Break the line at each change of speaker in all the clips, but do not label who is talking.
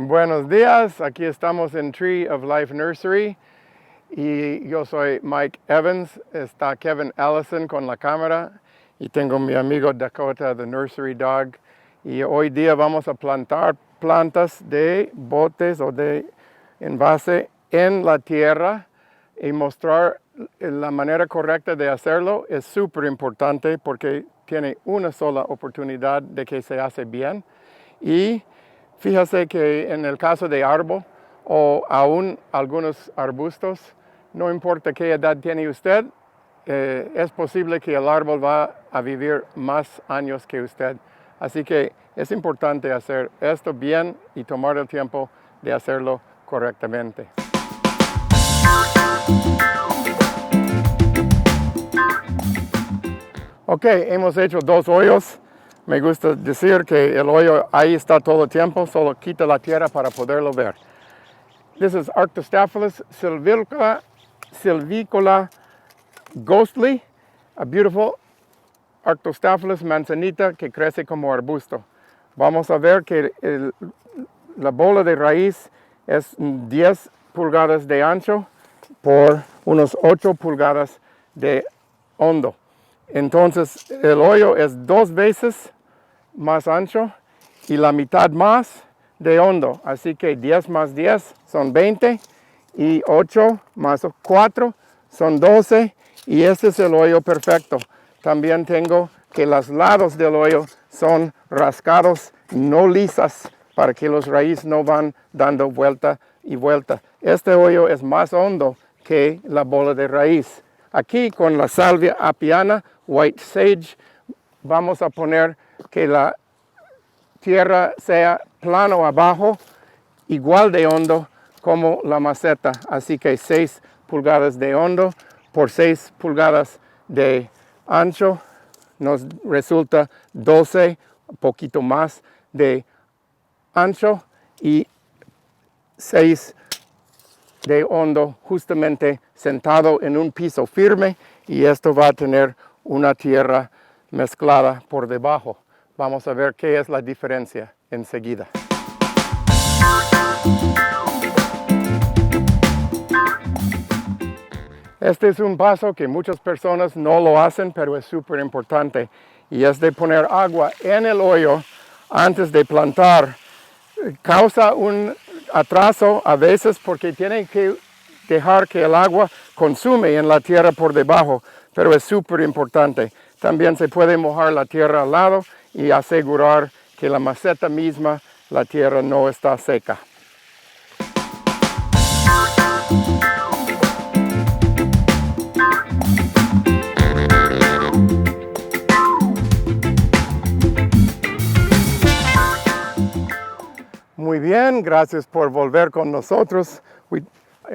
Buenos días, aquí estamos en Tree of Life Nursery y yo soy Mike Evans, está Kevin Allison con la cámara y tengo mi amigo Dakota, the Nursery Dog, y hoy día vamos a plantar plantas de botes o de envase en la tierra y mostrar la manera correcta de hacerlo. Es súper importante porque tiene una sola oportunidad de que se hace bien. Y fíjese que en el caso de árbol o aún algunos arbustos, no importa qué edad tiene usted, es posible que el árbol va a vivir más años que usted. Así que es importante hacer esto bien y tomar el tiempo de hacerlo correctamente. Ok, hemos hecho 2 hoyos. Me gusta decir que el hoyo ahí está todo el tiempo, solo quita la tierra para poderlo ver. This is Arctostaphylos sylvicola ghostly, a beautiful Arctostaphylos manzanita que crece como arbusto. Vamos a ver que la bola de raíz es 10 pulgadas de ancho por unos 8 pulgadas de hondo. Entonces el hoyo es 2 veces más ancho y la mitad más de hondo. Así que 10 más 10 son 20 y 8 más 4 son 12 y este es el hoyo perfecto. También tengo que los lados del hoyo son rascados, no lisas, para que los raíces no van dando vuelta y vuelta. Este hoyo es más hondo que la bola de raíz. Aquí con la salvia apiana, white sage, vamos a poner que la tierra sea plano abajo, igual de hondo como la maceta. Así que 6 pulgadas de hondo por 6 pulgadas de ancho nos resulta 12, un poquito más de ancho y 6 de hondo, justamente sentado en un piso firme, y esto va a tener una tierra mezclada por debajo. Vamos a ver qué es la diferencia enseguida. Este es un paso que muchas personas no lo hacen, pero es súper importante, y es de poner agua en el hoyo antes de plantar. Causa un atraso a veces porque tiene que dejar que el agua consume en la tierra por debajo, pero es súper importante. También se puede mojar la tierra al lado y asegurar que la maceta misma, la tierra no está seca. Muy bien, gracias por volver con nosotros.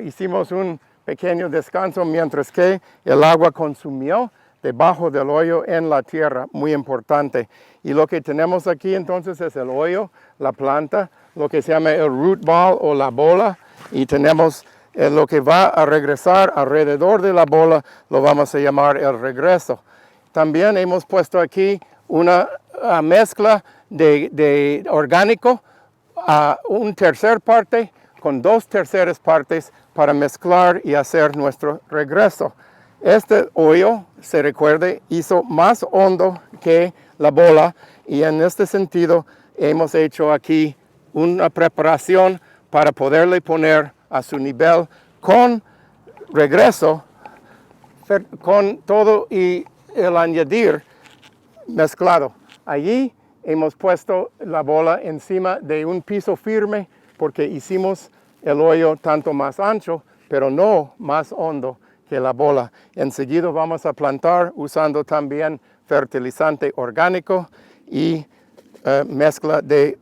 Hicimos un pequeño descanso mientras que el agua consumió debajo del hoyo en la tierra, muy importante. Y lo que tenemos aquí entonces es el hoyo, la planta, lo que se llama el root ball o la bola, y tenemos lo que va a regresar alrededor de la bola, lo vamos a llamar el regreso. También hemos puesto aquí una mezcla de orgánico, a un tercer parte con 2 terceras partes para mezclar y hacer nuestro regreso. Este hoyo, se recuerde, hizo más hondo que la bola, y en este sentido hemos hecho aquí una preparación para poderle poner a su nivel con regreso, con todo y el añadir mezclado. Allí hemos puesto la bola encima de un piso firme porque hicimos el hoyo tanto más ancho, pero no más hondo que la bola. Enseguida vamos a plantar usando también fertilizante orgánico y mezcla de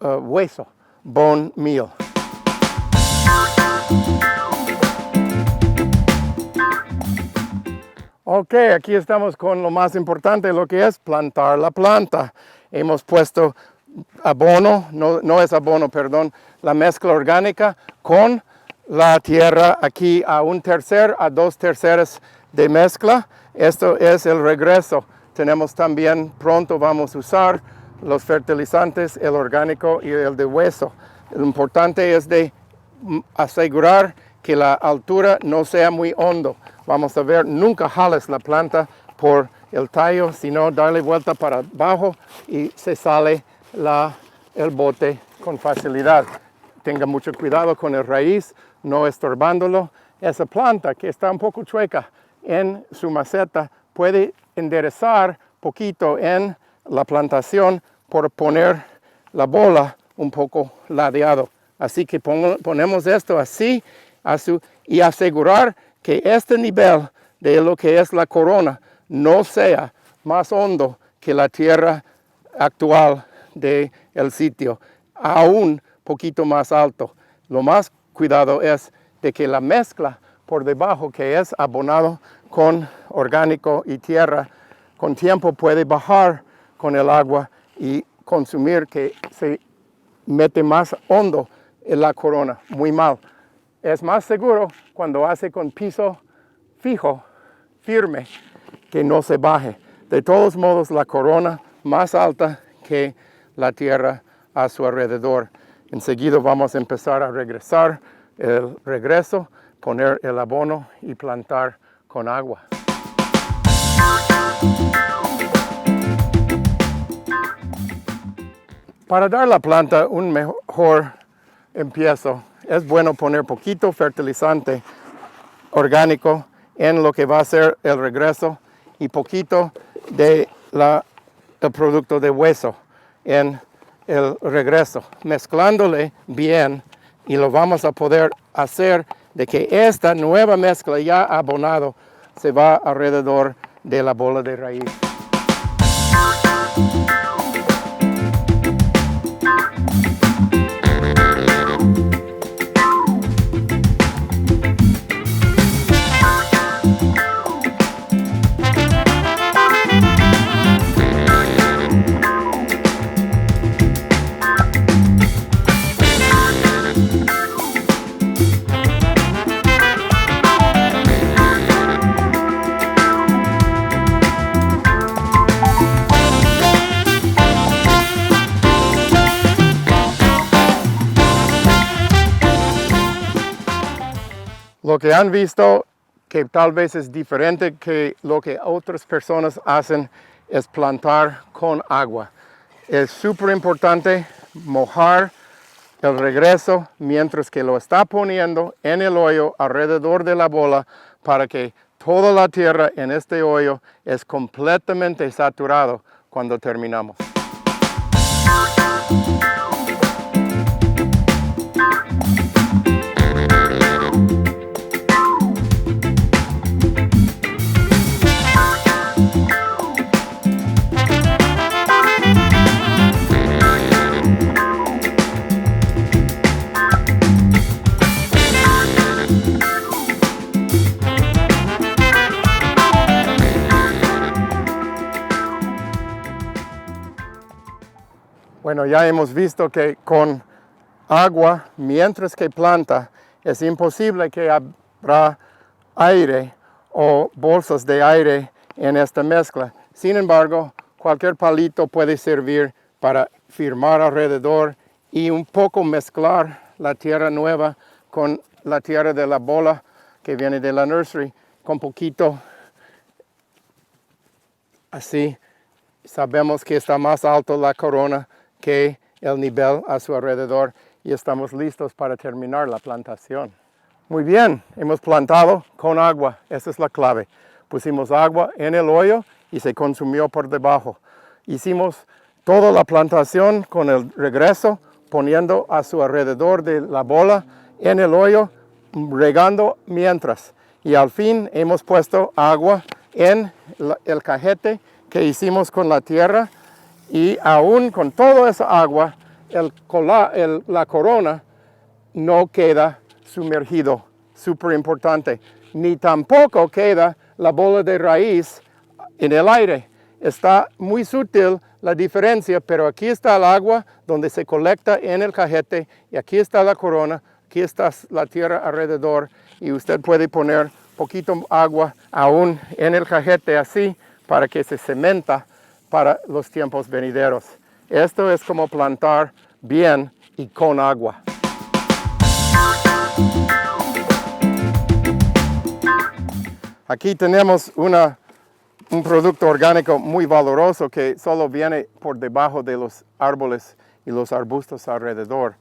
hueso, bone meal. Ok, aquí estamos con lo más importante, lo que es plantar la planta. Hemos puesto abono, no es abono, perdón, la mezcla orgánica con la tierra aquí a 1/3 a 2/3 de mezcla. Esto es el regreso. Tenemos también, pronto vamos a usar los fertilizantes, el orgánico y el de hueso. Lo importante es de asegurar que la altura no sea muy hondo. Vamos a ver, nunca jales la planta por el tallo, sino darle vuelta para abajo y se sale el bote con facilidad. Tenga mucho cuidado con el raíz, no estorbándolo. Esa planta que está un poco chueca en su maceta puede enderezar poquito en la plantación por poner la bola un poco ladeado. Así que ponemos esto así y asegurar que este nivel de lo que es la corona no sea más hondo que la tierra actual del sitio, aún poquito más alto. Lo más cuidado es de que la mezcla por debajo, que es abonado con orgánico y tierra, con tiempo puede bajar con el agua y consumir, que se mete más hondo en la corona. Muy mal. Es más seguro cuando hace con piso fijo, firme, que no se baje. De todos modos, la corona más alta que la tierra a su alrededor. Enseguida vamos a empezar a regresar el regreso, poner el abono y plantar con agua. Para dar a la planta un mejor empiezo, es bueno poner poquito fertilizante orgánico en lo que va a ser el regreso y poquito de el producto de hueso en el regreso, mezclándole bien, y lo vamos a poder hacer de que esta nueva mezcla ya abonado se va alrededor de la bola de raíz. Lo que han visto, que tal vez es diferente que lo que otras personas hacen, es plantar con agua. Es súper importante mojar el regreso mientras que lo está poniendo en el hoyo alrededor de la bola, para que toda la tierra en este hoyo es completamente saturado cuando terminamos. Bueno, ya hemos visto que con agua, mientras que planta, es imposible que habrá aire o bolsas de aire en esta mezcla. Sin embargo, cualquier palito puede servir para firmar alrededor y un poco mezclar la tierra nueva con la tierra de la bola que viene de la nursery, con poquito así. Sabemos que está más alto la corona que el nivel a su alrededor, y estamos listos para terminar la plantación. Muy bien, hemos plantado con agua, esa es la clave. Pusimos agua en el hoyo y se consumió por debajo. Hicimos toda la plantación con el regreso, poniendo a su alrededor de la bola en el hoyo, regando mientras. Y al fin hemos puesto agua en el cajete que hicimos con la tierra, y aún con toda esa agua, la corona no queda sumergido, súper importante, ni tampoco queda la bola de raíz en el aire. Está muy sutil la diferencia, pero aquí está el agua donde se colecta en el cajete, y aquí está la corona, aquí está la tierra alrededor, y usted puede poner poquito agua aún en el cajete así, para que se cementa para los tiempos venideros. Esto es como plantar bien y con agua. Aquí tenemos un producto orgánico muy valioso que solo viene por debajo de los árboles y los arbustos alrededor.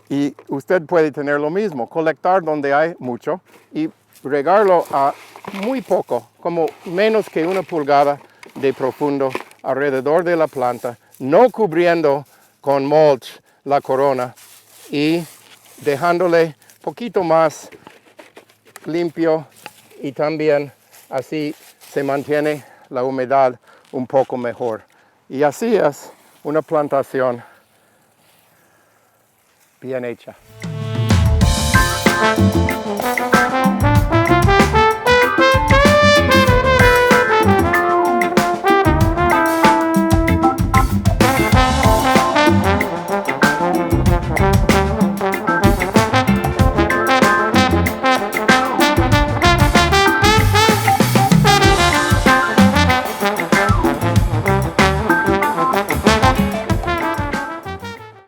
Y usted puede tener lo mismo, colectar donde hay mucho y regarlo a muy poco, como menos que 1 pulgada de profundo alrededor de la planta, no cubriendo con mulch la corona y dejándole poquito más limpio y también así se mantiene la humedad un poco mejor. Y así es una plantación bien hecha.